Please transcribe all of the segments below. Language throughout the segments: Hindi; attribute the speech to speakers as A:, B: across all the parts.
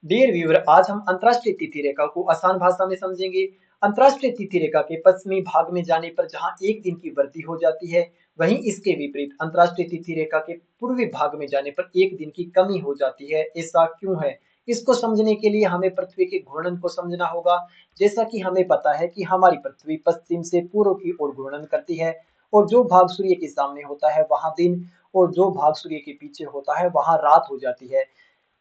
A: डियर व्यूअर, आज हम अंतरराष्ट्रीय तिथि रेखा को आसान भाषा में समझेंगे। अंतरराष्ट्रीय तिथि रेखा के पश्चिमी भाग में जाने पर जहां एक दिन की वृद्धि हो जाती है, वहीं इसके विपरीत अंतरराष्ट्रीय तिथि रेखा के पूर्वी भाग में जाने पर एक दिन की कमी हो जाती है। ऐसा क्यों है? इसको समझने के लिए हमें पृथ्वी के घूर्णन को समझना होगा। जैसा कि हमें पता है कि हमारी पृथ्वी पश्चिम से पूर्व की ओर घूर्णन करती है, और जो भाग सूर्य के सामने होता है वहां दिन, और जो भाग सूर्य के पीछे होता है वहां रात हो जाती है।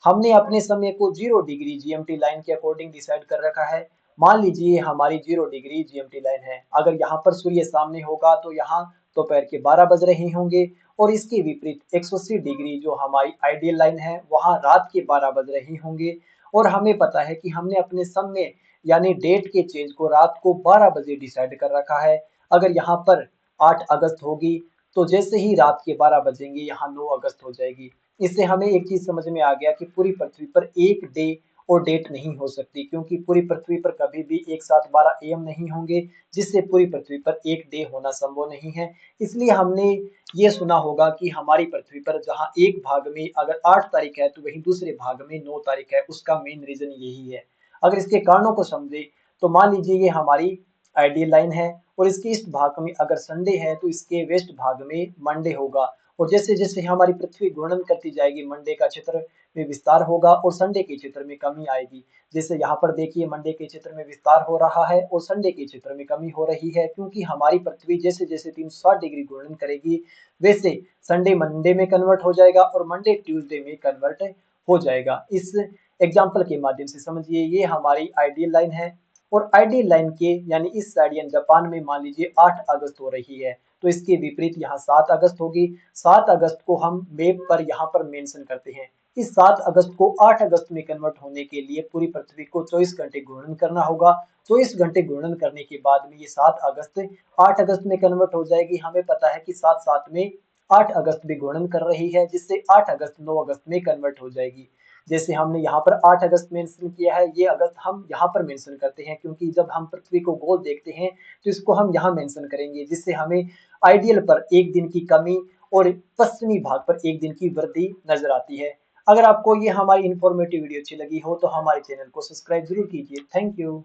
A: हमने अपने समय को 0 डिग्री जीएमटी लाइन के अकॉर्डिंग डिसाइड कर रखा है। मान लीजिए हमारी 0 डिग्री जीएमटी लाइन है। अगर यहाँ पर सूर्य सामने होगा तो यहाँ दोपहर के 12 बज रहे होंगे, और इसके विपरीत 180 डिग्री जो हमारी आइडियल लाइन है वहाँ रात के 12 बज रहे होंगे। और हमें पता है कि हमने अपने समय यानी डेट के चेंज को रात को 12 बजे डिसाइड कर रखा है। अगर यहाँ पर 8 अगस्त होगी, तो जैसे ही रात के 12 बजेंगे यहाँ 9 अगस्त हो जाएगी। इससे हमें एक चीज समझ में आ गया कि पूरी पृथ्वी पर एक डे और डेट नहीं हो सकती, क्योंकि पूरी पृथ्वी पर कभी भी एक साथ 12 एएम नहीं होंगे, जिससे पूरी पृथ्वी पर एक डे होना संभव नहीं है। इसलिए हमने ये सुना होगा कि हमारी पृथ्वी पर जहाँ एक भाग में अगर 8 तारीख है तो वहीं दूसरे भाग में 9 तारीख है, उसका मेन रीजन यही है। अगर इसके कारणों को समझे तो मान लीजिए ये हमारी आइडियल लाइन है, और इसके ईस्ट भाग में अगर संडे है तो इसके वेस्ट भाग में मंडे होगा। और जैसे जैसे हमारी पृथ्वी घूर्णन करती जाएगी, मंडे का क्षेत्र में विस्तार होगा और संडे के क्षेत्र में कमी आएगी। जैसे यहाँ पर देखिए मंडे के क्षेत्र में विस्तार हो रहा है और संडे के क्षेत्र में कमी हो रही है, क्योंकि हमारी पृथ्वी जैसे जैसे 360 डिग्री घूर्णन करेगी, वैसे संडे मंडे में कन्वर्ट हो जाएगा और मंडे ट्यूसडे में कन्वर्ट हो जाएगा। इस एग्जाम्पल के माध्यम से समझिए, ये हमारी आइडियल लाइन है, और आइडियल लाइन के यानी इस साइड यानी जापान में मान लीजिए 8 अगस्त हो रही है, तो इसके विपरीत यहाँ 7 अगस्त होगी। 7 अगस्त को हम मैप पर यहाँ पर मेंशन करते हैं। इस 7 अगस्त को 8 अगस्त में कन्वर्ट होने के लिए पूरी पृथ्वी को 24 घंटे घूर्णन करना होगा। 24 घंटे घूर्णन करने के बाद में ये 7 अगस्त 8 अगस्त में कन्वर्ट हो जाएगी। हमें पता है कि 7 7 में 8 अगस्त भी घूर्णन कर रही है, जिससे 8 अगस्त 9 अगस्त में कन्वर्ट हो जाएगी। जैसे हमने यहाँ पर 8 अगस्त मेंशन किया है, ये अगस्त हम यहाँ पर मेंशन करते हैं, क्योंकि जब हम पृथ्वी को गोल देखते हैं तो इसको हम यहाँ मेंशन करेंगे, जिससे हमें आइडियल पर एक दिन की कमी और पश्चिमी भाग पर एक दिन की वृद्धि नजर आती है। अगर आपको ये हमारी इंफॉर्मेटिव वीडियो अच्छी लगी हो तो हमारे चैनल को सब्सक्राइब जरूर कीजिए। Thank you.